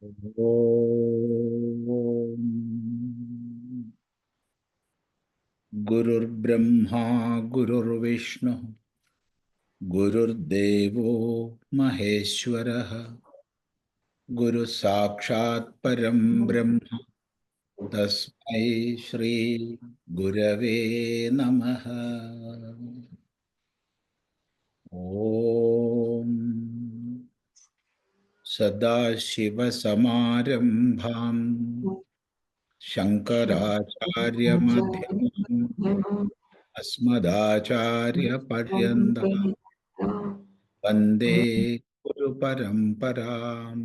Om Gurur Brahma Gurur Vishnu Gurur Devo Maheshwaraha Guru Sakshat Param Brahma Tasmai Shri Gurave Namaha. Om Sadashiva Samarambham Shankaracharya Madhyamam Asmadacharya Paryantam Vande Guru Paramparam.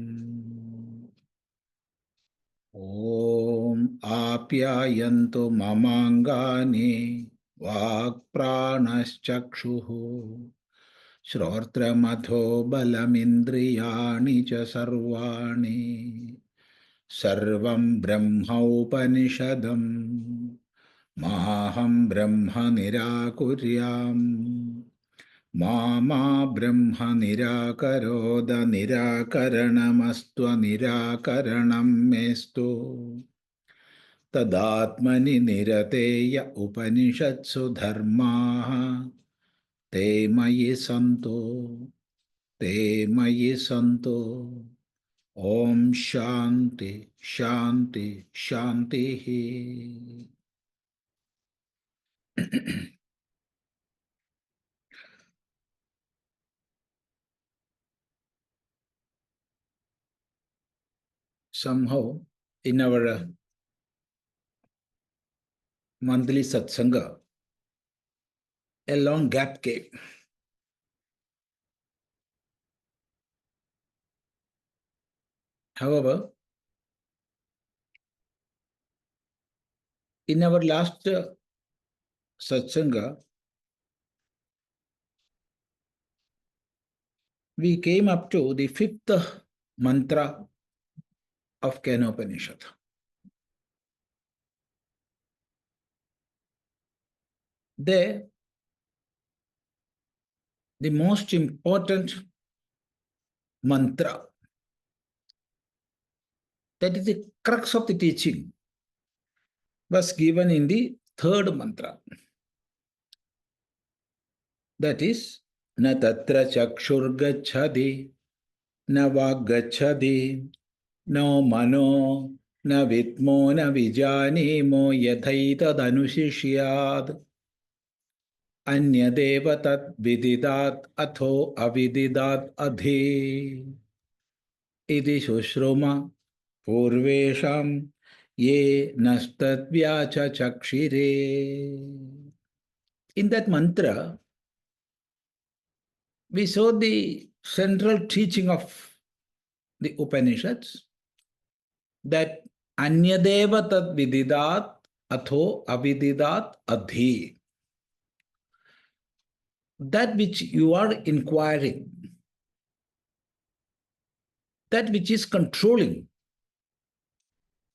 Om Apyayantu Mamangani Vakpranaschakshuhu Śrotramatho Balamindriyani Cha Sarvani Sarvam Brahma Upanishadam Maham Brahma Nirakuryam Mama Brahma Nirakaroda Nirakaranamastva Nirakaranam Mestu Tadatmani Nirateya Upanishatsu Dharmaha Te Mayi Santo Te Mayi Santo Om Shanti Shanti Shanti. Somehow, in our monthly satsanga, a long gap came. However, in our last satsanga, we came up to the fifth mantra of Kenopanishad. There, the most important mantra, that is the crux of the teaching, was given in the third mantra. That is, na tatra chakshur gacchati, na vag gacchati, no mano, na vitmo, na vijanimo, yathaitad anushishyad, anyadeva tat vididat atho avididat adhi, iti sushruma purvesham ye nastatvyacha chakshire. In that mantra, we saw the central teaching of the Upanishads, that anyadeva tad vididat atho avididat adhi. That which you are inquiring, that which is controlling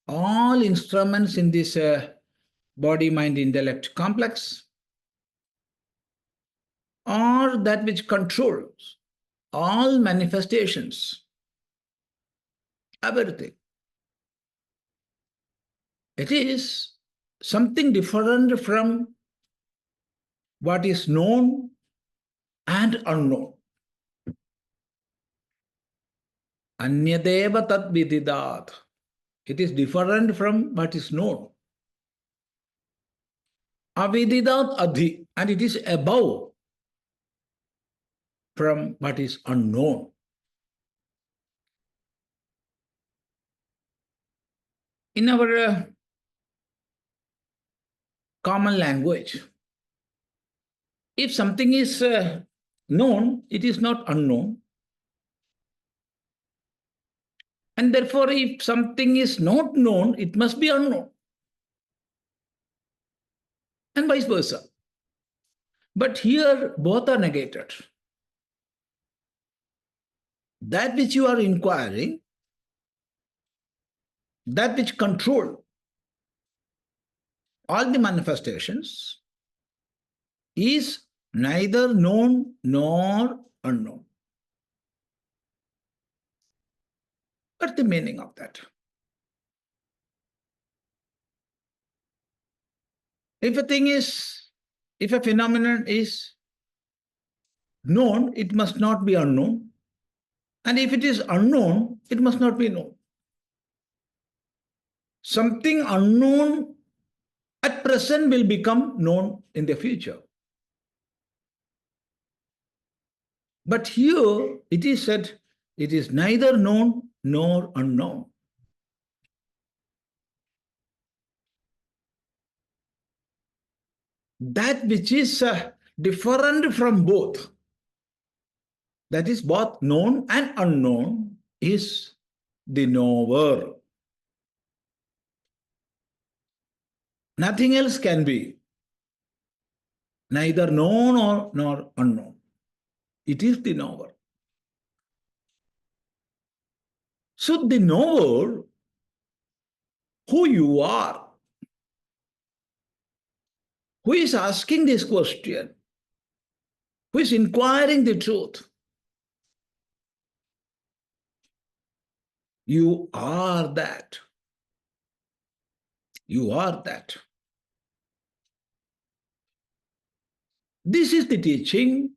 all instruments in this body, mind, intellect complex, or that which controls all manifestations, everything. It is something different from what is known and unknown. Anyadeva tad vididat. It is different from what is known. Avididat adhi. And it is above from what is unknown. In our common language, if something is known, it is not unknown. And therefore, if something is not known, it must be unknown. And vice versa. But here, both are negated. That which you are inquiring, that which control all the manifestations, is neither known nor unknown. What's the meaning of that? If a phenomenon is known, it must not be unknown. And if it is unknown, it must not be known. Something unknown at present will become known in the future. But here it is said, it is neither known nor unknown. That which is different from both, that is both known and unknown, is the knower. Nothing else can be neither known nor unknown. It is the knower. So the knower, who you are, who is asking this question, who is inquiring the truth, you are that. You are that. This is the teaching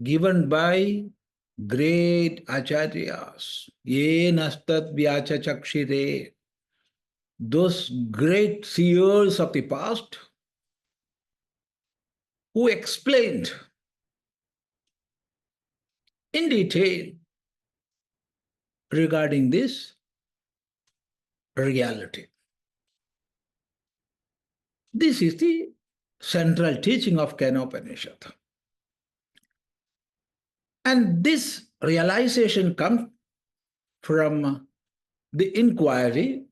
given by great acharyas, yena vyachachakshire, those great seers of the past who explained in detail regarding this reality. This is the central teaching of Kenopanishad. And this realization comes from the inquiry,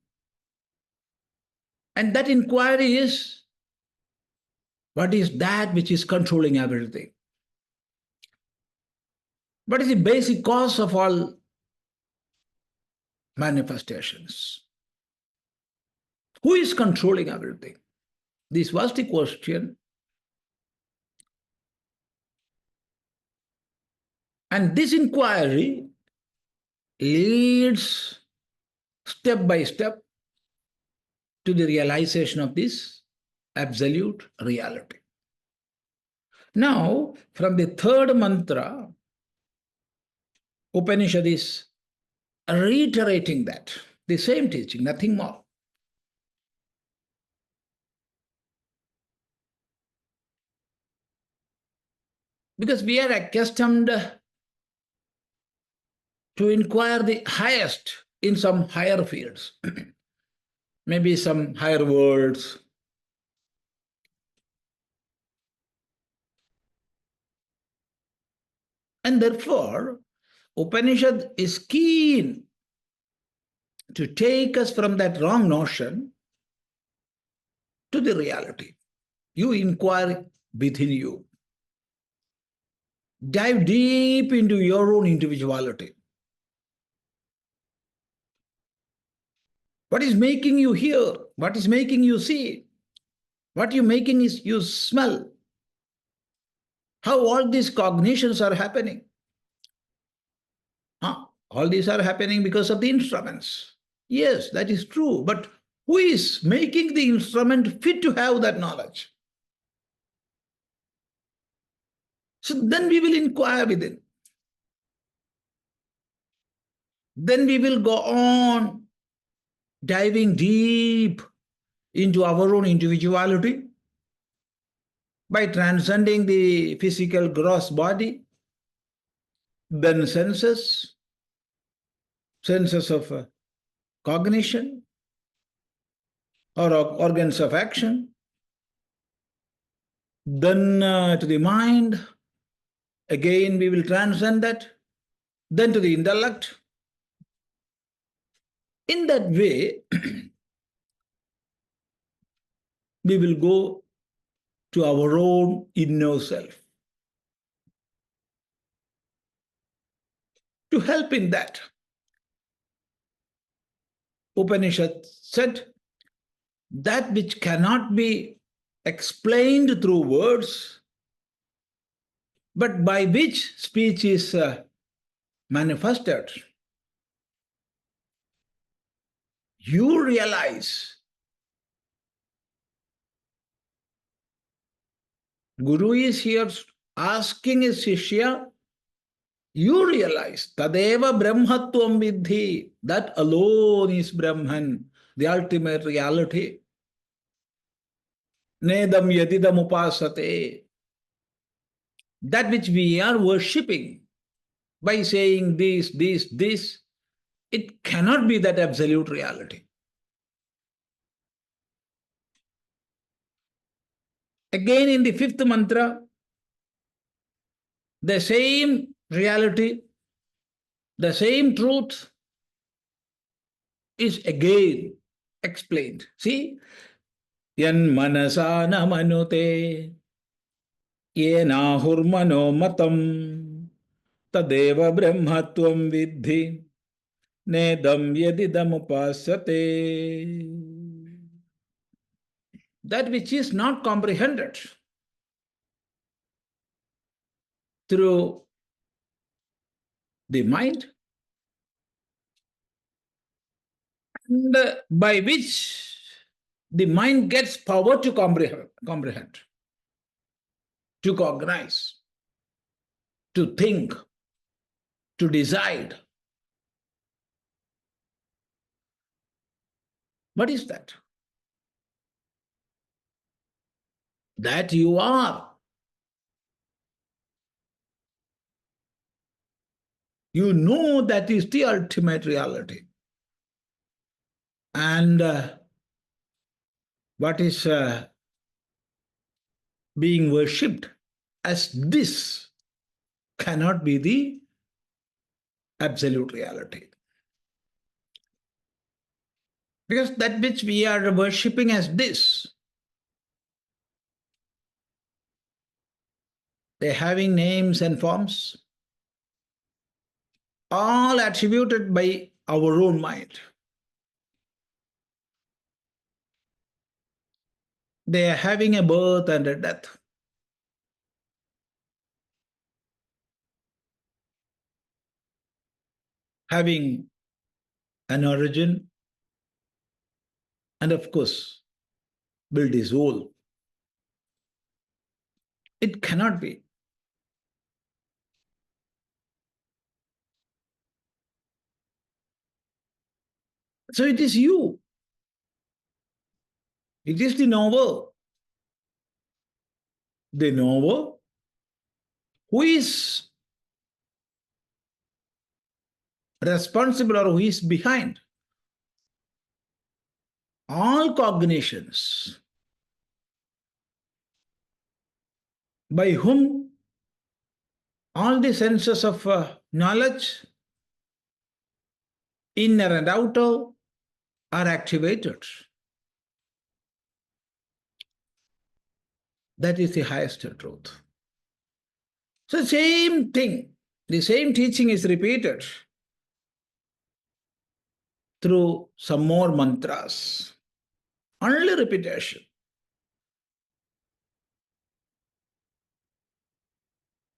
and that inquiry is, what is that which is controlling everything? What is the basic cause of all manifestations? Who is controlling everything? This was the question. And this inquiry leads step by step to the realization of this absolute reality. Now, from the third mantra, Upanishad is reiterating that, the same teaching, nothing more. Because we are accustomed to inquire the highest in some higher fields, maybe some higher worlds. And therefore, Upanishad is keen to take us from that wrong notion to the reality. You inquire within you. Dive deep into your own individuality. What is making you hear? What is making you see? What you making is you smell. How all these cognitions are happening? All these are happening because of the instruments. Yes, that is true. But who is making the instrument fit to have that knowledge? So then we will inquire within. Then we will go on diving deep into our own individuality by transcending the physical gross body, then senses of cognition or organs of action, then to the mind. Again, we will transcend that, then to the intellect. In that way, we will go to our own inner self. To help in that, Upanishad said, that which cannot be explained through words, but by which speech is manifested, you realize. Guru is here asking his Shishya, you realize, tadeva brahmatvam viddhi, that alone is Brahman, the ultimate reality. Nedaṃ yadidamupāsate, that which we are worshipping by saying this, it cannot be that absolute reality. Again, in the fifth mantra, the same reality, the same truth is again explained. See, yan manasa na manute, yena hurmano matam, tadeva brahmatvam viddhi, nedaṃ yadidamupāsate. That which is not comprehended through the mind, and by which the mind gets power to comprehend, to cognize, to think, to decide. What is that? That you are. You know that is the ultimate reality. And what is being worshipped as this cannot be the absolute reality. Because that which we are worshipping as this, they're having names and forms, all attributed by our own mind. They are having a birth and a death. Having an origin, and of course, build his soul. It cannot be. So it is you. It is the knower. The knower who is responsible or who is behind all cognitions, by whom all the senses of knowledge, inner and outer, are activated. That is the highest truth. So same thing, the same teaching is repeated through some more mantras. Only repetition.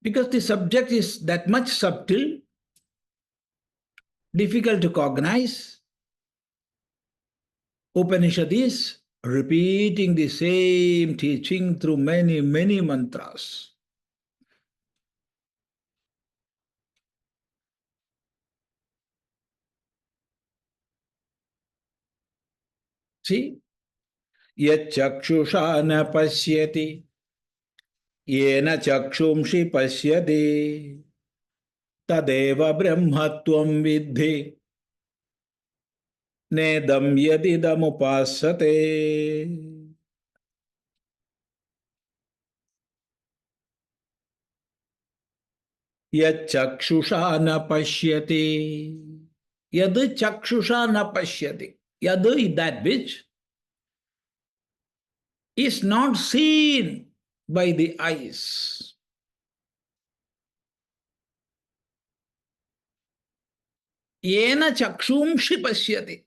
Because the subject is that much subtle, difficult to cognize, Upanishad is repeating the same teaching through many, many mantras. See? Yacchakshusha na pasyati, yena chakshumshi pasyati, tadeva brahmatvam viddhi, nedaṃ yadidamupāsate. Yacchakshusha na pashyati. Yad chakshusha na pashyati. Yad is that which is not seen by the eyes. Yena chakshumshi pashyati.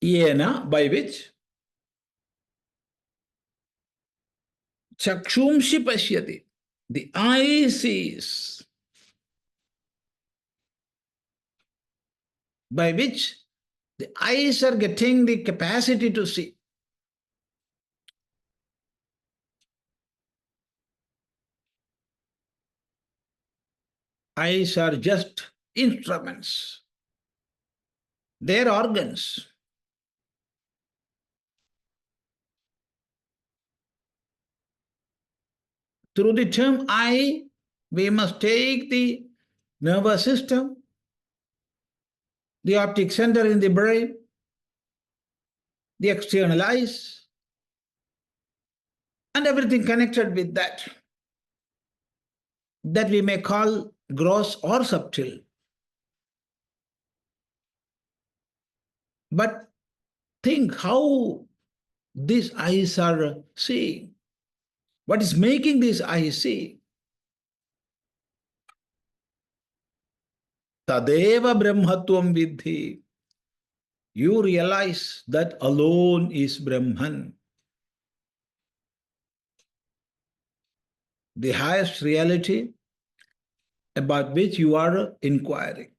Yena, by which? Chakshumshi pashyati. The eye sees, by which the eyes are getting the capacity to see. Eyes are just instruments. They are organs. Through the term eye, we must take the nervous system, the optic center in the brain, the external eyes, and everything connected with that, that we may call gross or subtle. But think how these eyes are seeing. What is making these eyes see? Tadeva brahmatvam viddhi. You realize that alone is Brahman. The highest reality about which you are inquiring.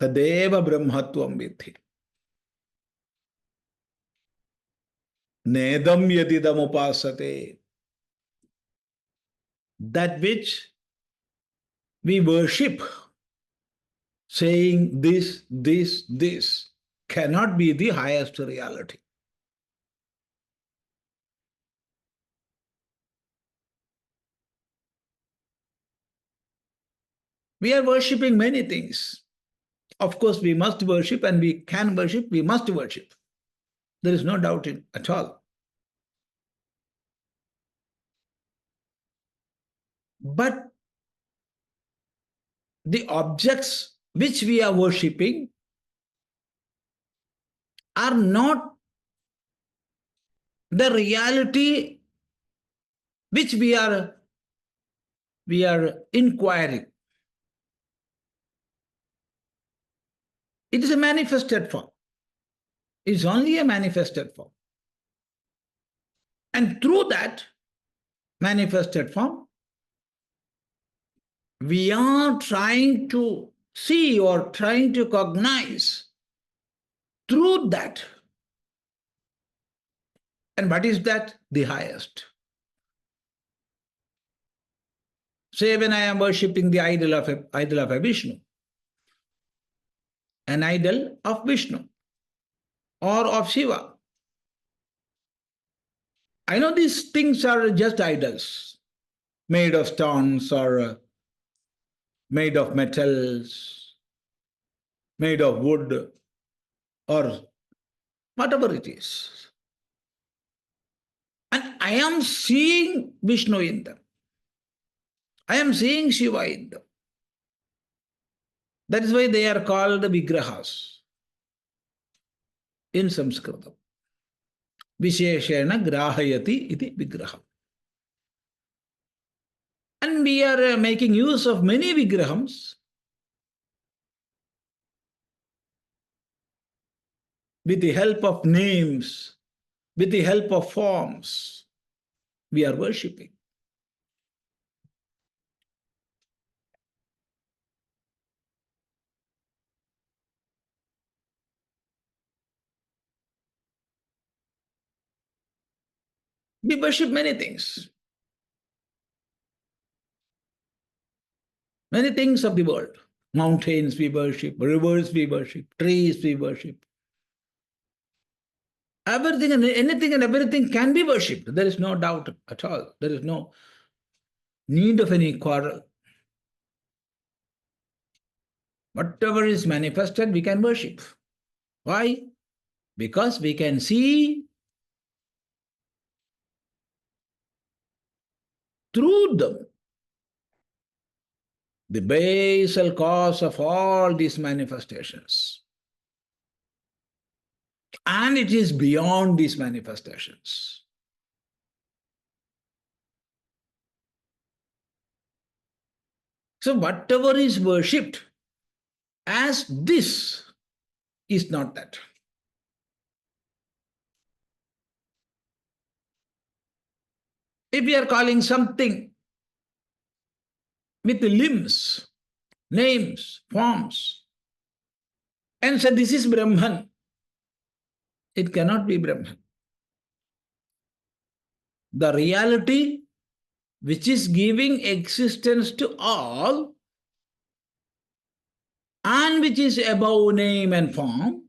Tadeva brahmatvam viddhi. Nedaṃ yadidamupāsate. That which we worship, saying this, cannot be the highest reality. We are worshipping many things. Of course, we must worship, and we can worship, we must worship. There is no doubt at all. But the objects which we are worshipping are not the reality which we are inquiring. It is a manifested form. It is only a manifested form. And through that manifested form, we are trying to see or trying to cognize through that. And what is that? The highest. Say when I am worshipping the idol of a Vishnu, an idol of Vishnu or of Shiva. I know these things are just idols, made of stones or made of metals, made of wood, or whatever it is. And I am seeing Vishnu in them. I am seeing Shiva in them. That is why they are called the vigrahas in Sanskritam. Visheshena grahayati iti vigraha. And we are making use of many vigrahams with the help of names, with the help of forms. We are worshipping. We worship many things. Many things of the world. Mountains we worship, rivers we worship, trees we worship. Everything and anything and everything can be worshipped. There is no doubt at all. There is no need of any quarrel. Whatever is manifested, we can worship. Why? Because we can see through them the basal cause of all these manifestations. And it is beyond these manifestations. So whatever is worshipped as this is not that. If we are calling something with limbs, names, forms, and say this is Brahman, it cannot be Brahman. The reality which is giving existence to all and which is above name and form,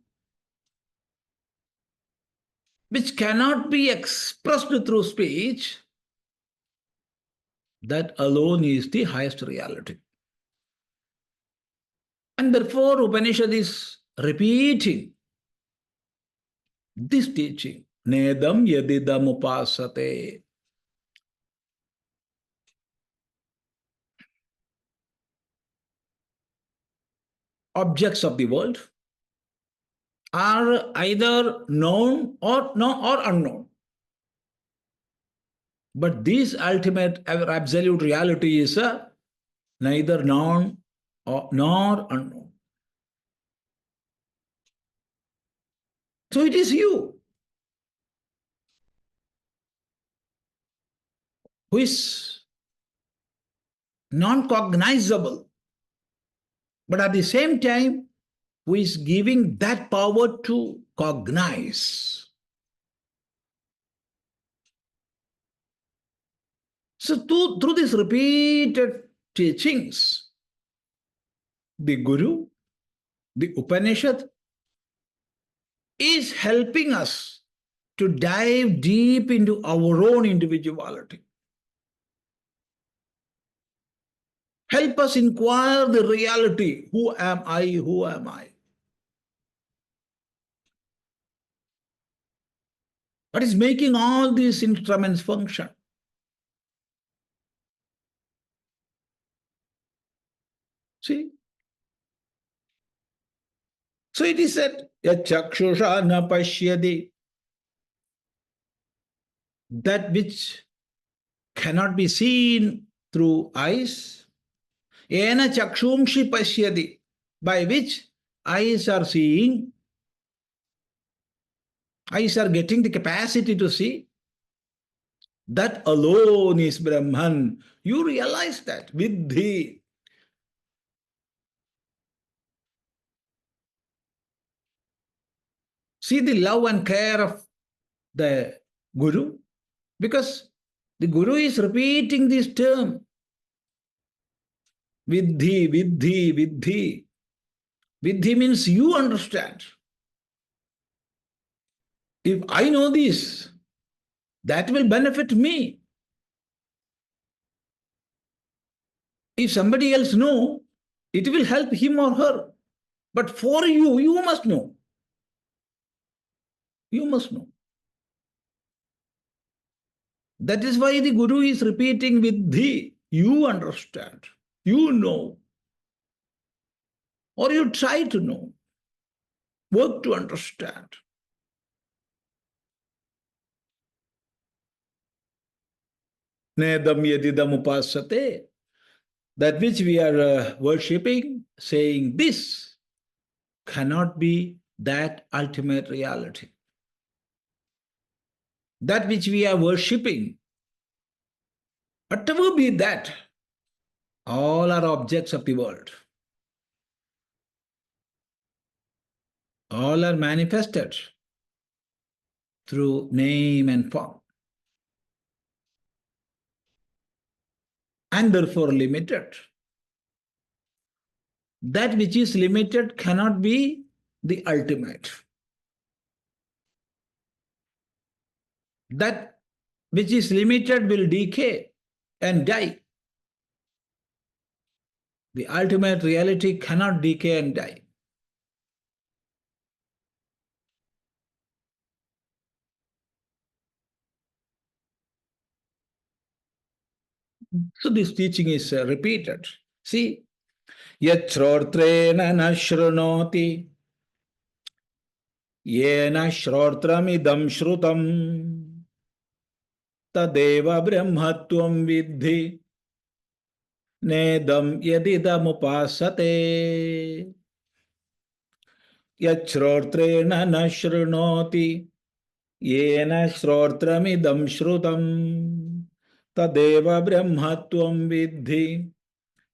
which cannot be expressed through speech, that alone is the highest reality. And therefore, Upanishad is repeating this teaching, nedaṃ yadidamupāsate. Objects of the world are either known or unknown. But this ultimate absolute reality is neither known nor unknown. So it is you who is non-cognizable, but at the same time, who is giving that power to cognize. So through these repeated teachings, the Guru, the Upanishad, is helping us to dive deep into our own individuality. Help us inquire the reality. Who am I? Who am I? What is making all these instruments function? See? So it is said, yacchrotreṇa na pashyati, that which cannot be seen through eyes, yena chakshumshi pashyati, by which eyes are seeing, eyes are getting the capacity to see, that alone is Brahman. You realize that, viddhi. See the love and care of the Guru, because the Guru is repeating this term, viddhi, viddhi, viddhi. Viddhi means you understand. If I know this, that will benefit me. If somebody else knows, it will help him or her. But for you, you must know. You must know. That is why the Guru is repeating viddhi. You understand. You know. Or you try to know. Work to understand. Nedaṃ yadidamupāsate. That which we are worshipping, saying this cannot be that ultimate reality. That which we are worshipping, whatever be that, all are objects of the world. All are manifested through name and form, and therefore limited. That which is limited cannot be the ultimate. That which is limited will decay and die. The ultimate reality cannot decay and die. So this teaching is repeated. See, yacchrotreṇa na śṛṇoti, yena śrotramidaṃ śrutam, tadeva brahmatvam viddhi, nedaṃ yadidamupāsate. Yacchrotreṇa na śṛṇoti, yena śrotramidaṃ śrutam, tadeva brahmatvam viddhi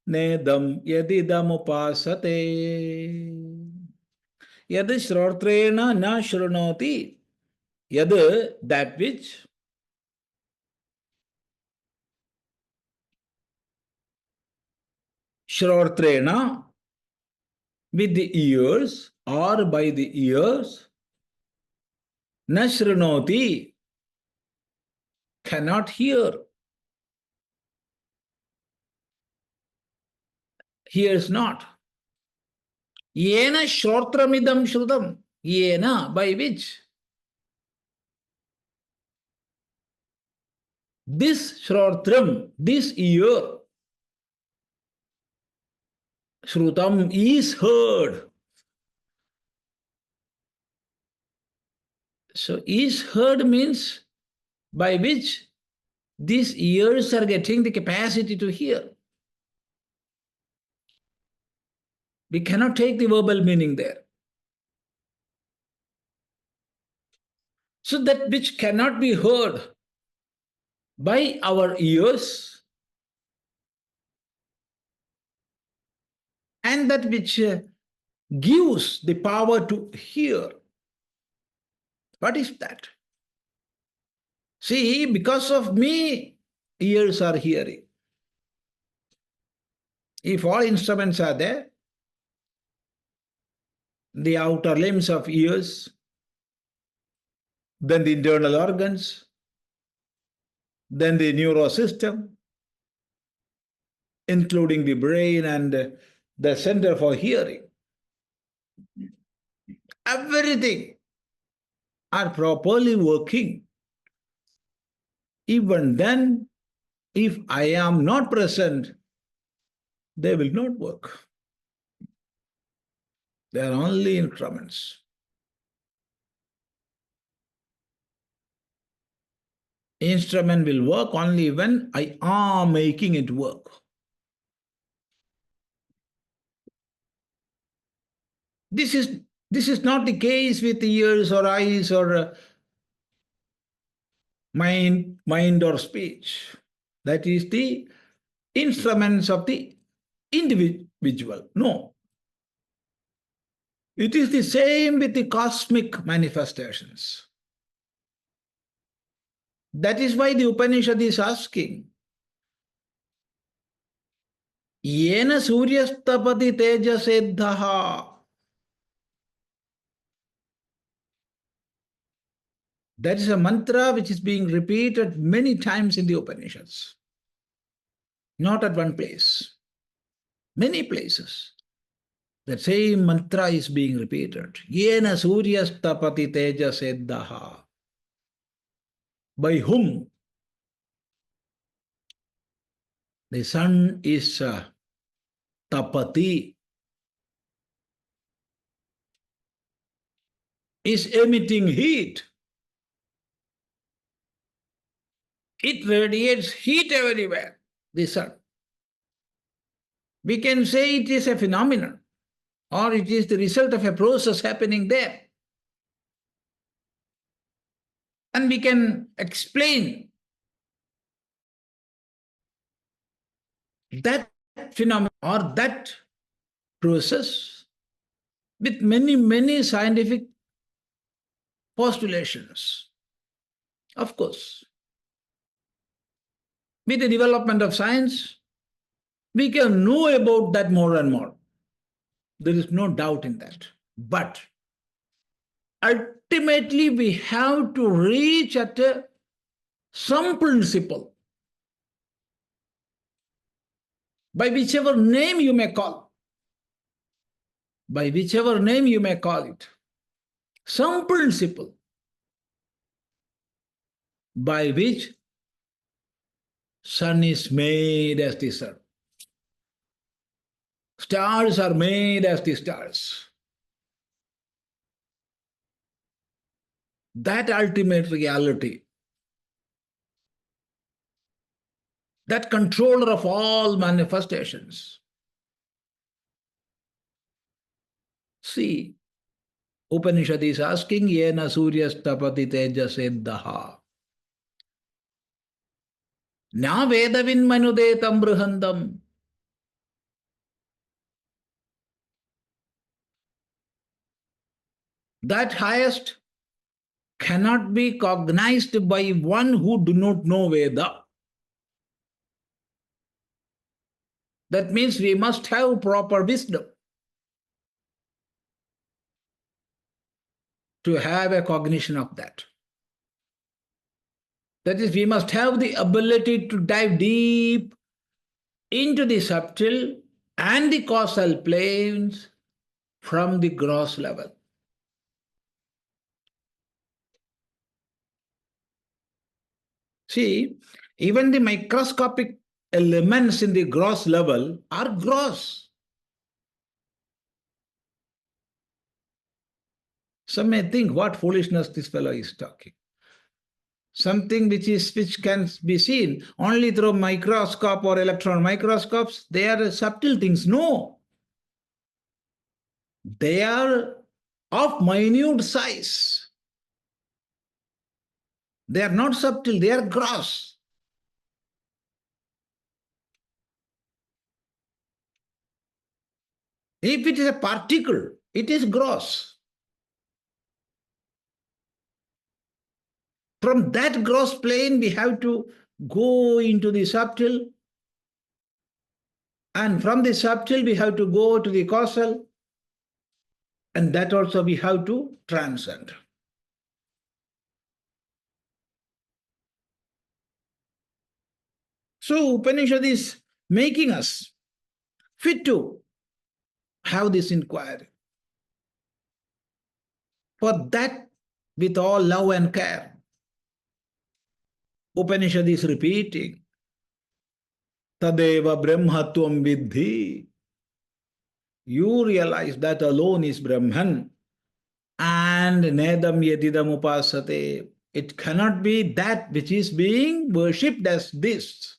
nedaṃ yadidamupāsate. Yad śṛotreṇa na śṛṇoti. Yad, that which śṛotreṇa, with the ears or by the ears, na śṛṇoti, cannot hear, hears not. Yena śrotramidaṃ śrutam. Yena, by which this śrotram, this ear, śrutam, is heard. So is heard means by which these ears are getting the capacity to hear. We cannot take the verbal meaning there. So that which cannot be heard by our ears and that which gives the power to hear. What is that? See, because of me, ears are hearing. If all instruments are there, the outer limbs of ears, then the internal organs, then the neurosystem, including the brain and the center for hearing. Everything are properly working. Even then, if I am not present, they will not work. They are only instruments. Instrument will work only when I am making it work. This is not the case with ears or eyes or mind or speech. That is the instruments of the individual. No. It is the same with the cosmic manifestations. That is why the Upanishad is asking, yena suryastapati tejaseddhaha. That is a mantra which is being repeated many times in the Upanishads. Not at one place. Many places. The same mantra is being repeated. Yena suryastapati tejaseddhaha. By whom? The sun is tapati, is emitting heat. It radiates heat everywhere, the sun. We can say it is a phenomenon, or it is the result of a process happening there. And we can explain that phenomenon or that process with many scientific postulations. Of course, with the development of science, we can know about that more and more. There is no doubt in that. But ultimately, we have to reach at some principle, by whichever name you may call. By whichever name you may call it. Some principle by which sun is made as the sun. Stars are made as the stars. That ultimate reality, that controller of all manifestations. See, Upanishad is asking, yena suryastapati tejaseddhaha. Na vedavin manudetam bruhandam. That highest cannot be cognized by one who do not know Veda. That means we must have proper wisdom to have a cognition of that. That is, we must have the ability to dive deep into the subtle and the causal planes from the gross level. See, even the microscopic elements in the gross level are gross. Some may think what foolishness this fellow is talking. Something which can be seen only through microscope or electron microscopes, they are subtle things. No. They are of minute size. They are not subtle, they are gross. If it is a particle, it is gross. From that gross plane, we have to go into the subtle. And from the subtle, we have to go to the causal. And that also we have to transcend. So Upanishad is making us fit to have this inquiry. For that, with all love and care, Upanishad is repeating, tadeva brahma-tvaṃ viddhi. You realize that alone is Brahman. And nedaṃ yadidamupāsate. It cannot be that which is being worshipped as this.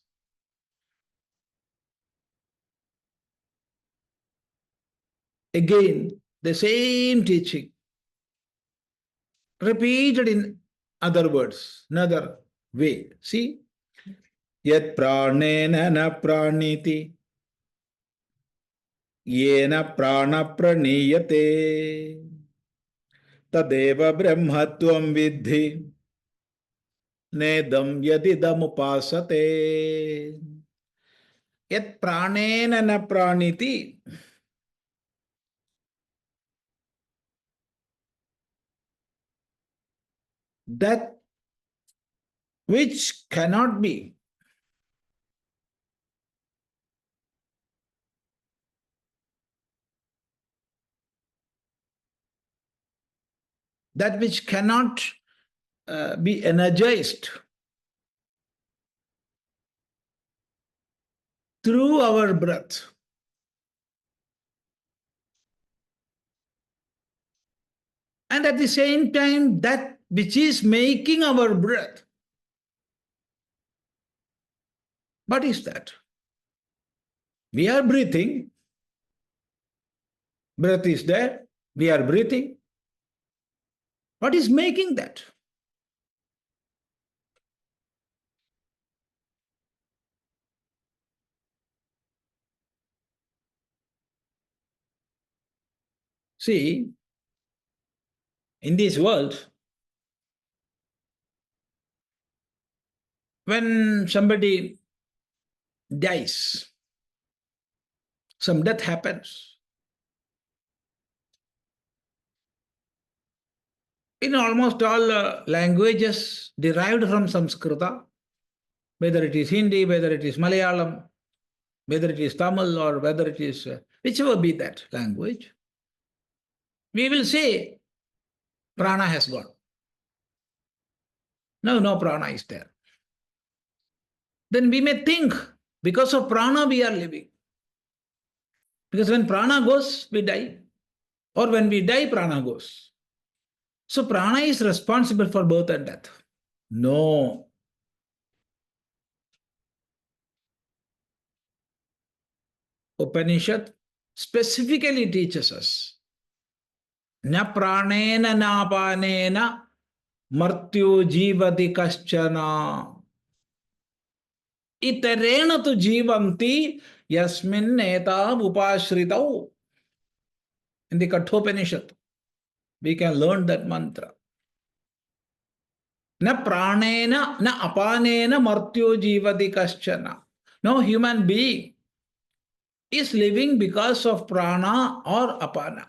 Again, the same teaching, repeated in other words, another way. See, yatprāṇena prāṇīti, yena prāṇaḥ tadeva brahma-tvaṃ viddhi, nedaṃ yadidamupāsate. Yatprāṇena prāṇīti. That which cannot be be energized through our breath. And at the same time, that which is making our breath. What is that? We are breathing. Breath is there. We are breathing. What is making that? See, in this world, when somebody dies, some death happens. In almost all languages derived from Sanskrita, whether it is Hindi, whether it is Malayalam, whether it is Tamil, or whether it is whichever be that language, we will say prana has gone. No prana is there. Then we may think because of prana we are living. Because when prana goes, we die. Or when we die, prana goes. So prana is responsible for birth and death. No. Upanishad specifically teaches us, na prāṇena na apānena martyo jīvati kaścana. Iterena tu jivanti yasmin nedaṃ upāsritau. In the Kenopanishad, we can learn that mantra. Na prāṇena, na apānena martyo jivati kaścana. No human being is living because of prana or apana.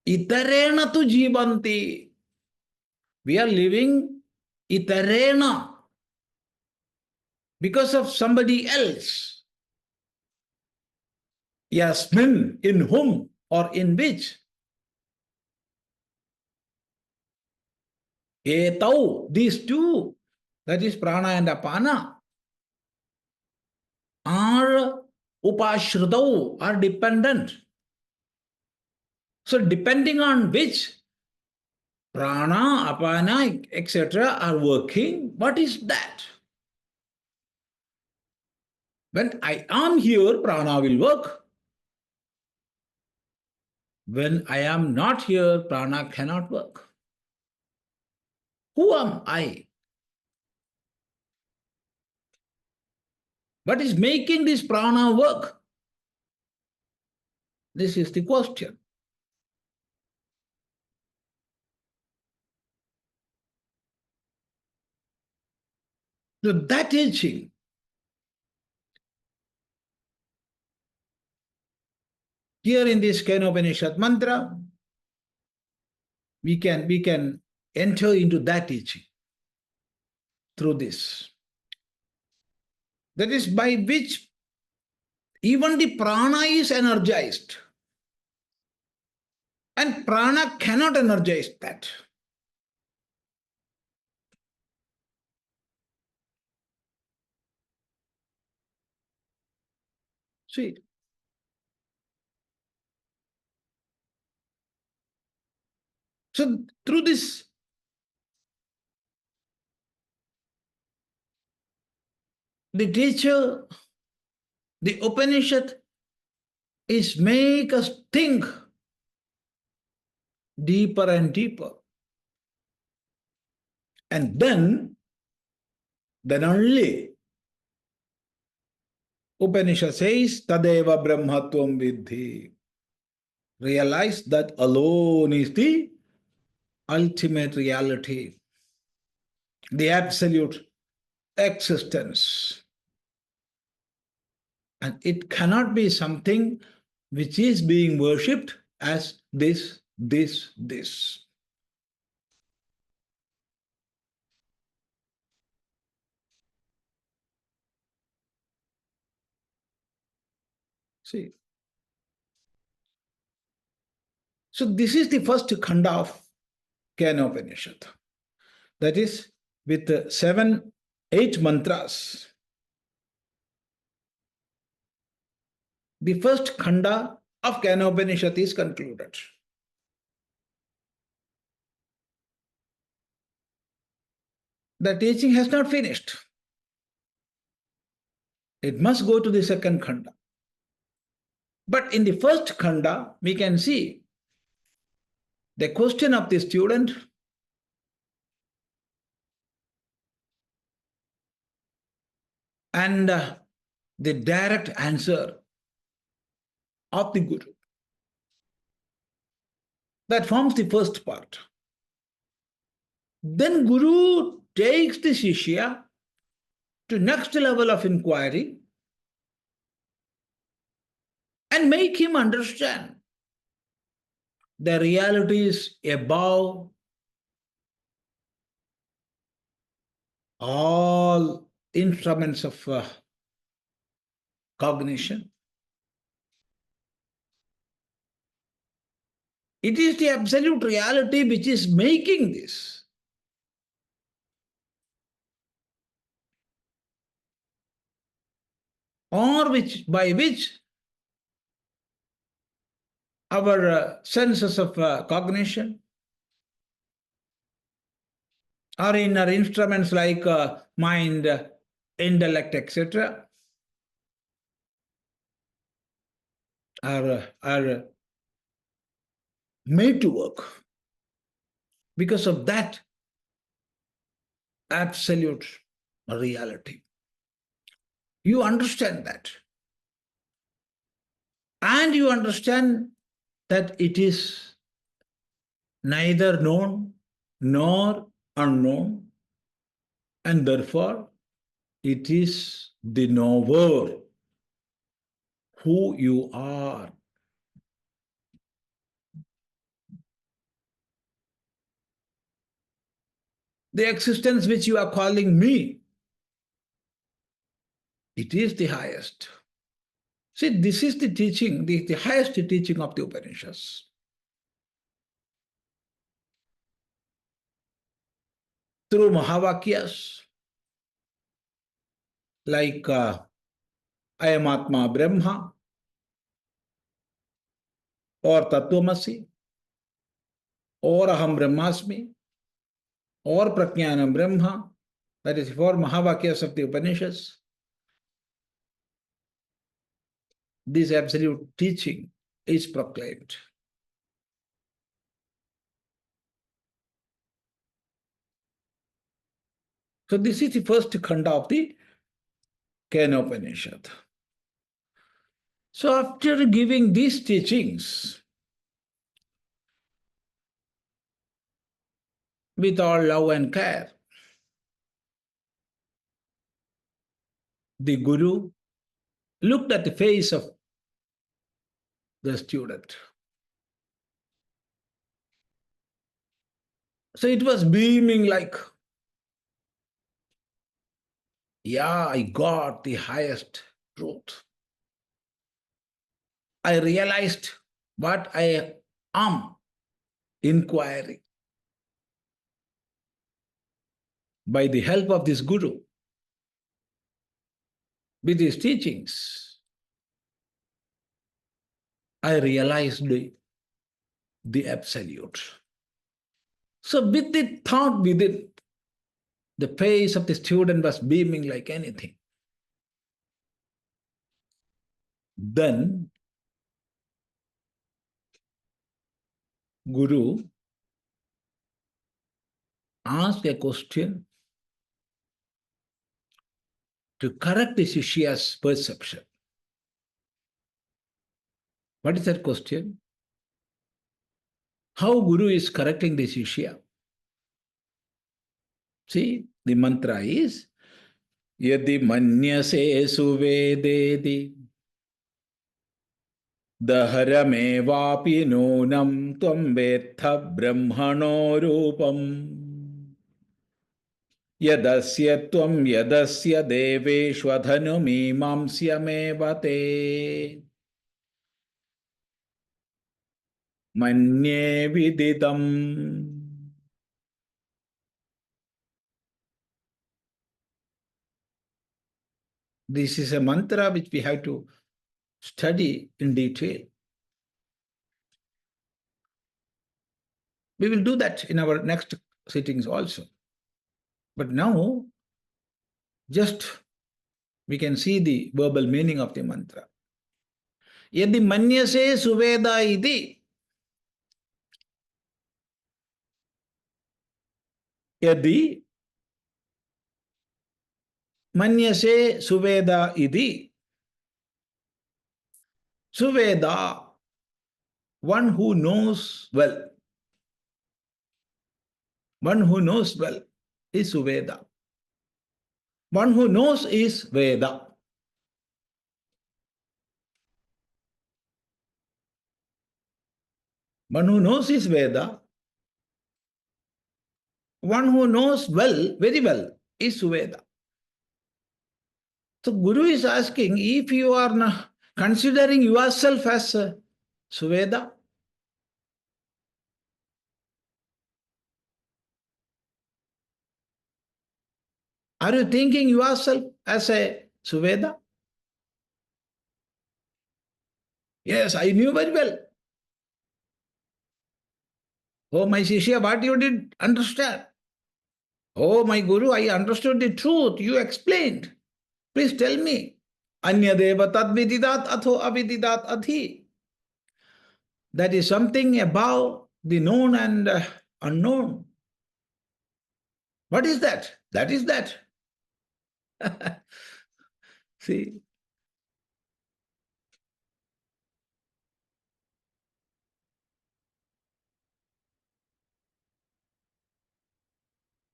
Itarena tu jivanti. We are living itarena because of somebody else. Yasmin, in whom or in which. Etau, these two, that is prana and apana, are upāsritau, are dependent. So depending on which prana, apana, etc. are working, what is that? When I am here, prana will work. When I am not here, prana cannot work. Who am I? What is making this prana work? This is the question. So that teaching here in this Kenopanishad mantra, we can enter into that teaching through this. That is by which even the prana is energized. And prana cannot energize that. See. So through this, the teacher, the Upanishad is make us think deeper and deeper. And then only Upanishad says, tadeva brahmatvam viddhi. Realize that alone is the ultimate reality, the absolute existence. And it cannot be something which is being worshipped as this. See. So this is the first khanda of Kenopanishad. That is with 8 mantras. The first khanda of Kenopanishad is concluded. The teaching has not finished. It must go to the second khanda. But in the first khanda, we can see the question of the student and the direct answer of the Guru. That forms the first part. Then Guru takes the Shishya to next level of inquiry and make him understand the realities above all instruments of cognition. It is the absolute reality which is making this. Or by which our senses of cognition or in our instruments like mind, intellect, etc. are made to work because of that absolute reality. You understand that. And you understand that it is neither known nor unknown, and therefore it is the knower who you are. The existence which you are calling me, it is the highest. See, this is the teaching, the highest teaching of the Upanishads. Through Mahavakyas, like I am Atma Brahma, or Tattvamasi, or Aham Brahmasmi, or Prajnanam Brahma, that is 4 Mahavakyas of the Upanishads. This absolute teaching is proclaimed. So this is the first khanda of the Kenopanishad. So after giving these teachings with all love and care, the Guru looked at the face of the student. So it was beaming like, yeah, I got the highest truth. I realized what I am inquiring. By the help of this Guru, with his teachings, I realized the absolute. So with the thought within, the face of the student was beaming like anything. Then Guru asked a question to correct the Shishya's perception. What is that question? How Guru is correcting the Shishya? See, the mantra is Yadi manyase suvededi daharamevāpi nūnam tvaṃ vetha brahmano rūpam yadasya tvaṃ yadasya deveshwadhanumīmāmsyameva te manye viddhitam. This is a mantra which we have to study in detail. We will do that in our next sittings also. But now, just we can see the verbal meaning of the mantra. Yadi manyase suveda iti. Yadi manyase suveda iti. Suveda, one who knows well. One who knows well is Suveda. One who knows is Veda. One who knows is Veda. One who knows well, very well, is Suveda. So Guru is asking, if you are not considering yourself as Suveda, are you thinking yourself as a Suveda? Yes, I knew very well. Oh, my Shishya, what you did understand? Oh, my Guru, I understood the truth. You explained. Please tell me. Anyadeva tadvididat atho avididat adhi. That is something above the known and unknown. What is that? That is that. See?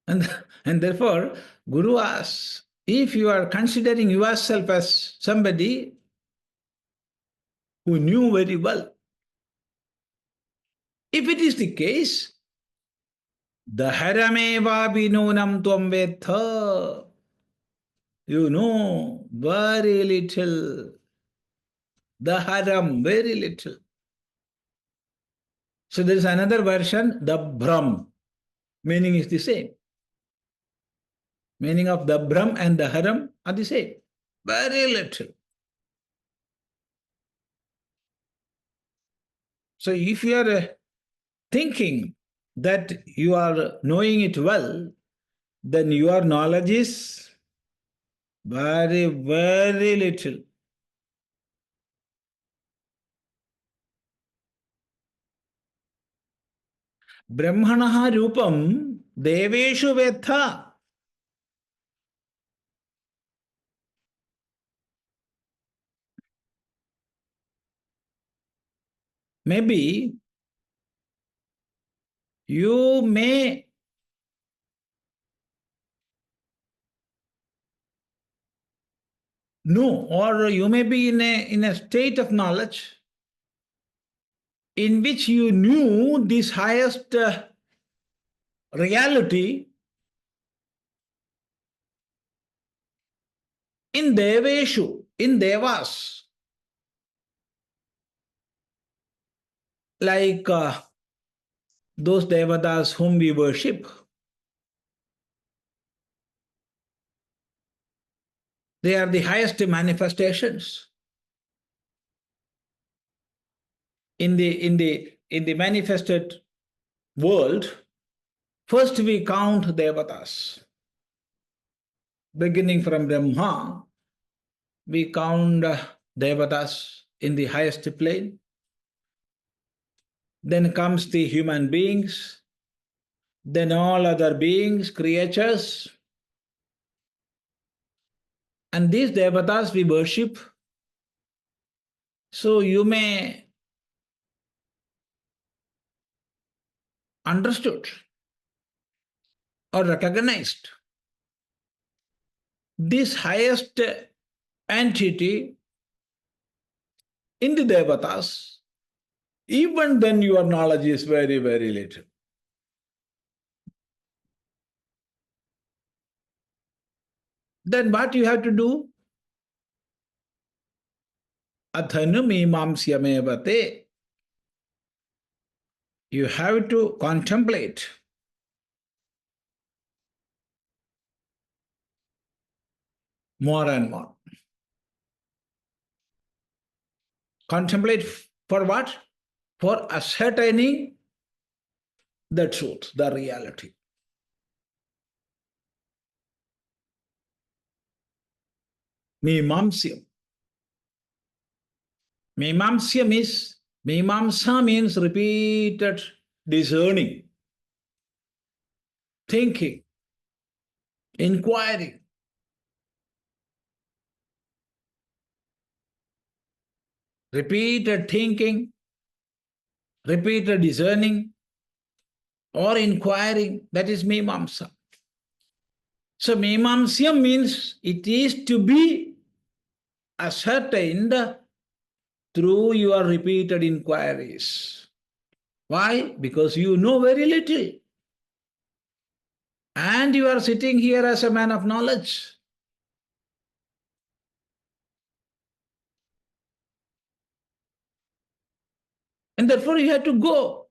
And therefore, Guru asks, if you are considering yourself as somebody who knew very well, if it is the case, daharameva vinonam tvam vetha, you know very little. Daharam, very little. So there is another version, the Brahm. Meaning is the same. Meaning of the Brahm and the Haram are the same. Very little. So if you are thinking that you are knowing it well, then your knowledge is very, very little. Brahmanaha rupam deveshu vetha. Maybe you may know, or you may be in a state of knowledge in which you knew this highest reality in Deveshu, in Devas, like those Devatas whom we worship. They are the highest manifestations. In the manifested world, first we count Devatas. Beginning from Brahma, we count Devatas in the highest plane. Then comes the human beings, then all other beings, creatures. And these Devatas we worship. So you may understood or recognized this highest entity in the Devatas, even then your knowledge is very, very little. Then what you have to do? Athanu mimamsyamevate. You have to contemplate more and more. Contemplate for what? For ascertaining the truth, the reality. Mimamsyam. Mimamsa means repeated discerning, thinking, inquiring. Repeated thinking, repeated discerning, or inquiring, that is mimamsa. So mimamsyam means it is to be ascertained through your repeated inquiries. Why? Because you know very little. And you are sitting here as a man of knowledge. And therefore you have to go.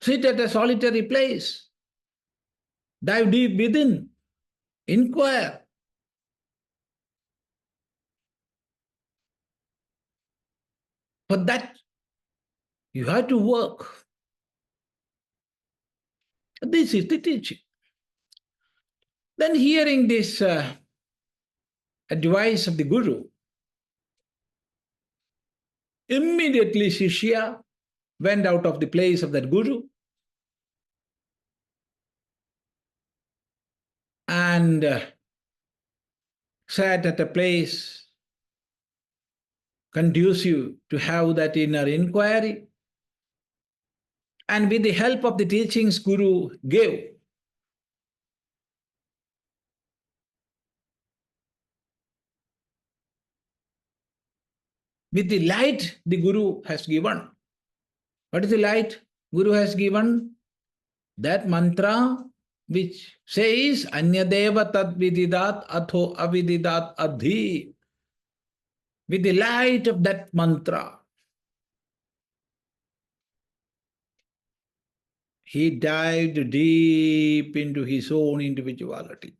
Sit at a solitary place. Dive deep within. Inquire. For that, you have to work. This is the teaching. Then hearing this advice of the Guru, immediately Shishya went out of the place of that Guru and sat at a place conducive to have that inner inquiry. And with the help of the teachings Guru gave, with the light the Guru has given. What is the light Guru has given? That mantra which says, Anyadeva tad vididat atho avididat adhi. With the light of that mantra, he dived deep into his own individuality.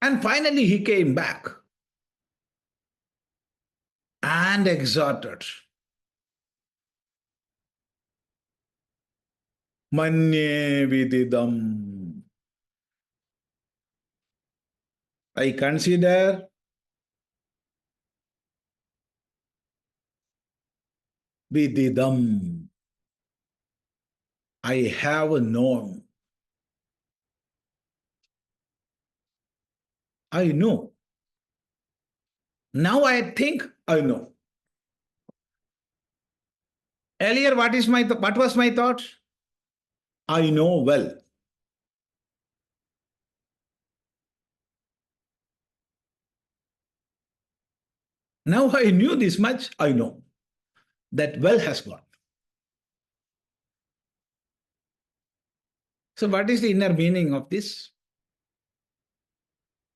And finally he came back and exhorted. Manye vididam. I consider vididam. I have known. I know. Now I think I know. Earlier, what was my thought? I know well. Now I knew this much, I know. That well has gone. So what is the inner meaning of this?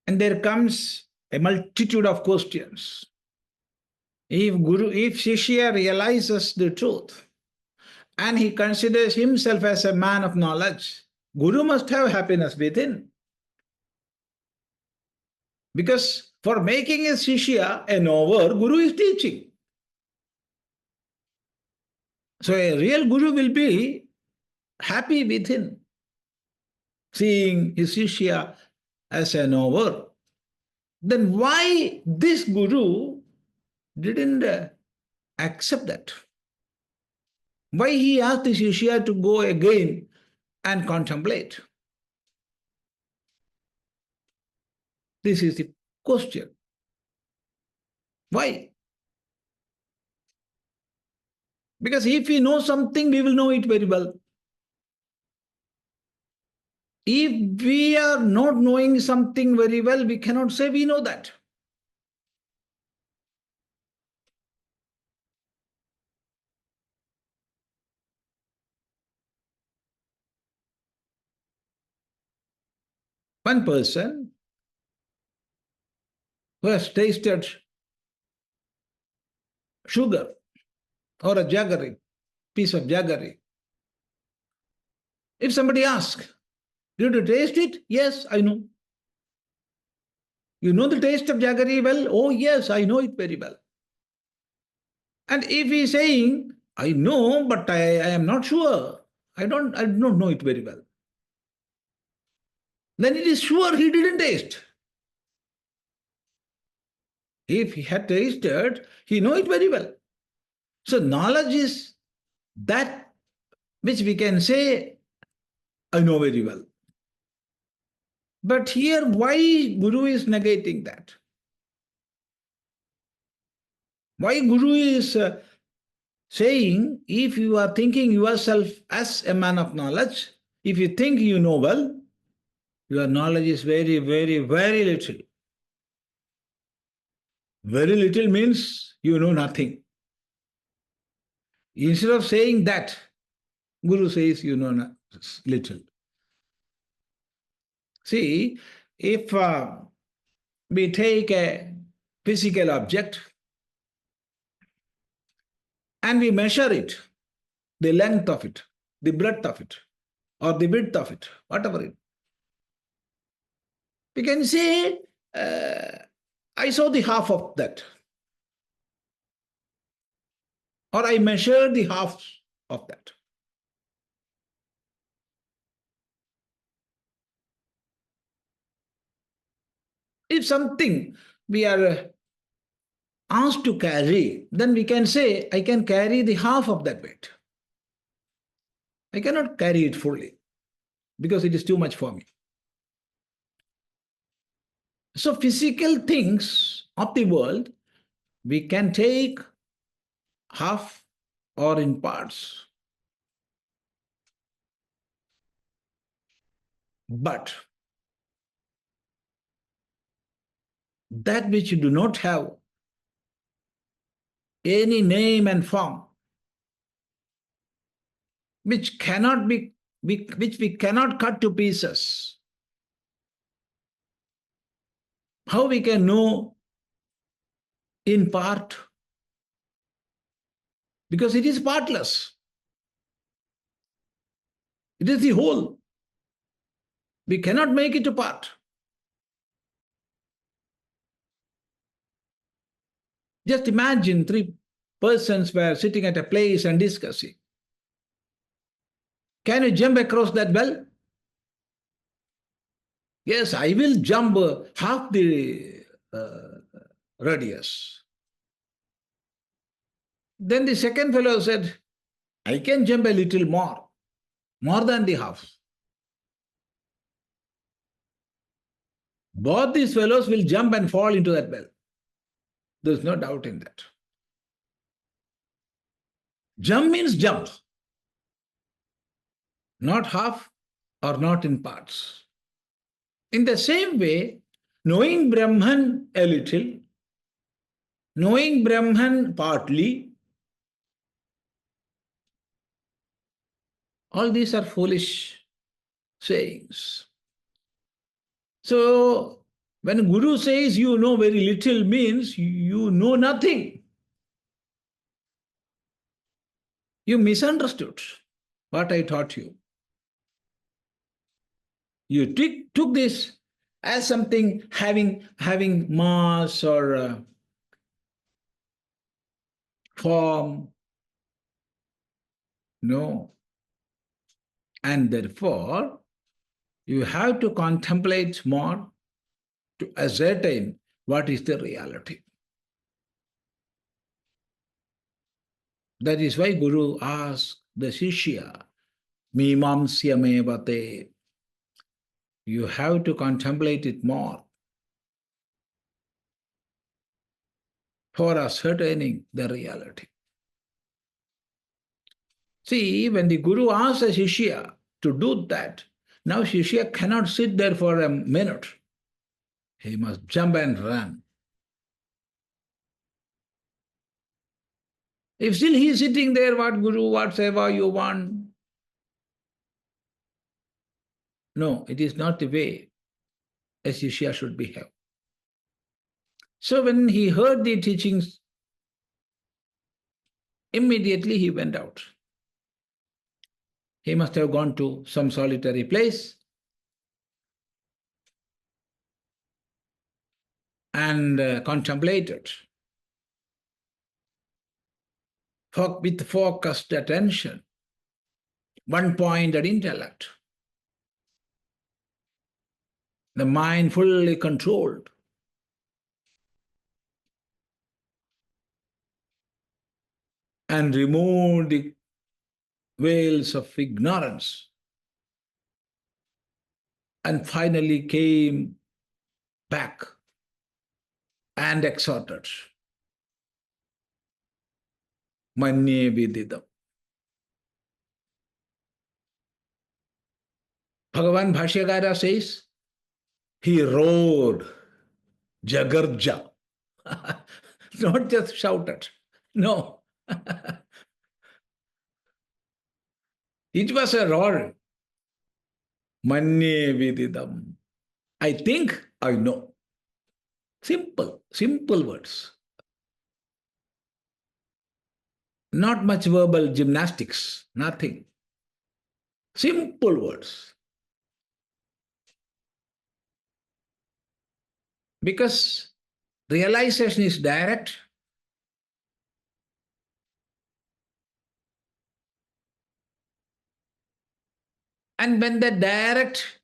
And there comes a multitude of questions. If Shishya realizes the truth and he considers himself as a man of knowledge, Guru must have happiness within. Because for making a Shishya a knower, Guru is teaching. So a real Guru will be happy within, seeing his Shishya as a knower. Then why this Guru didn't accept that? Why he asked the Shishya to go again and contemplate? This is the question. Why? Because if we know something, we will know it very well. If we are not knowing something very well, we cannot say we know that. One person who has tasted sugar or a jaggery, piece of jaggery. If somebody asks, did you taste it? Yes, I know. You know the taste of jaggery well? Oh, yes, I know it very well. And if he is saying, I know, but I am not sure, I don't know it very well, then it is sure he didn't taste. If he had tasted, he knows it very well. So knowledge is that which we can say, I know very well. But here, why Guru is negating that? Why Guru is saying, if you are thinking yourself as a man of knowledge, if you think you know well, your knowledge is very, very, very little. Very little means you know nothing. Instead of saying that, Guru says you know little. See, if we take a physical object and we measure it, the length of it, the breadth of it, or the width of it, whatever it, we can say, I saw the half of that. Or I measured the half of that. If something we are asked to carry, then we can say, I can carry the half of that weight. I cannot carry it fully because it is too much for me. So physical things of the world, we can take half or in parts. But that which do not have any name and form, which cannot be, which we cannot cut to pieces, how we can know in part? Because it is partless. It is the whole. We cannot make it a part. Just imagine three persons were sitting at a place and discussing. Can you jump across that well? Yes, I will jump half the radius. Then the second fellow said, I can jump a little more than the half. Both these fellows will jump and fall into that well. There's no doubt in that. Jump means jump, not half or not in parts. In the same way, knowing Brahman a little, knowing Brahman partly, all these are foolish sayings. So, when Guru says you know very little means you know nothing. You misunderstood what I taught you. You took this as something having mass or form. No. And therefore, you have to contemplate more to ascertain what is the reality. That is why Guru asked the Shishya, Mimamsyamevate. You have to contemplate it more for ascertaining the reality. See, when the Guru asks a Shishya to do that, now Shishya cannot sit there for a minute. He must jump and run. If still he is sitting there, what Guru, what seva you want? No, it is not the way a Shishya should behave. So when he heard the teachings, immediately he went out. He must have gone to some solitary place and contemplated with focused attention, one-pointed intellect, the mind fully controlled. And removed the veils of ignorance. And finally came back and exhorted. Manye viddhi. Bhagavan Bhashyakara says, he roared, Jagarja. Not just shouted. No. It was a roar. Manye viddhi. I think I know. Simple words. Not much verbal gymnastics, nothing. Simple words. Because realization is direct. And when the direct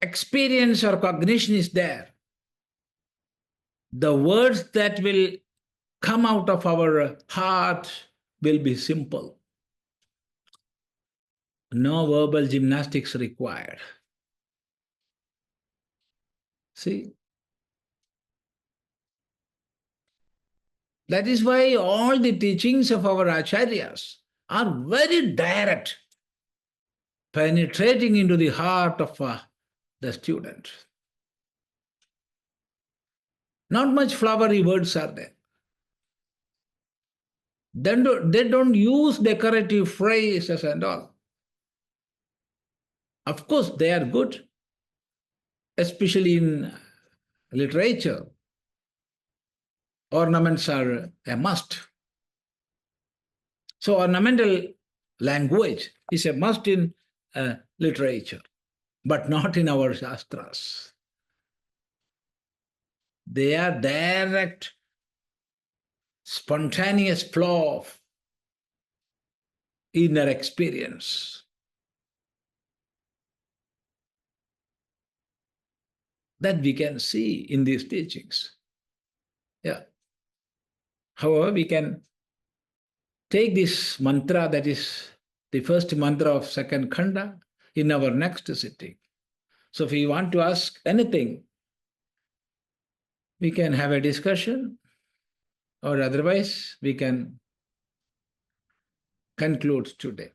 experience or cognition is there, the words that will come out of our heart will be simple. No verbal gymnastics required. See? That is why all the teachings of our acharyas are very direct, penetrating into the heart of the student. Not much flowery words are there. They don't use decorative phrases and all. Of course, they are good, especially in literature. Ornaments are a must. So ornamental language is a must in literature, but not in our shastras. They are direct, spontaneous flow of inner experience. That we can see in these teachings. Yeah. However, we can take this mantra, that is the first mantra of second khanda, in our next sitting. So if you want to ask anything, we can have a discussion, or otherwise we can conclude today.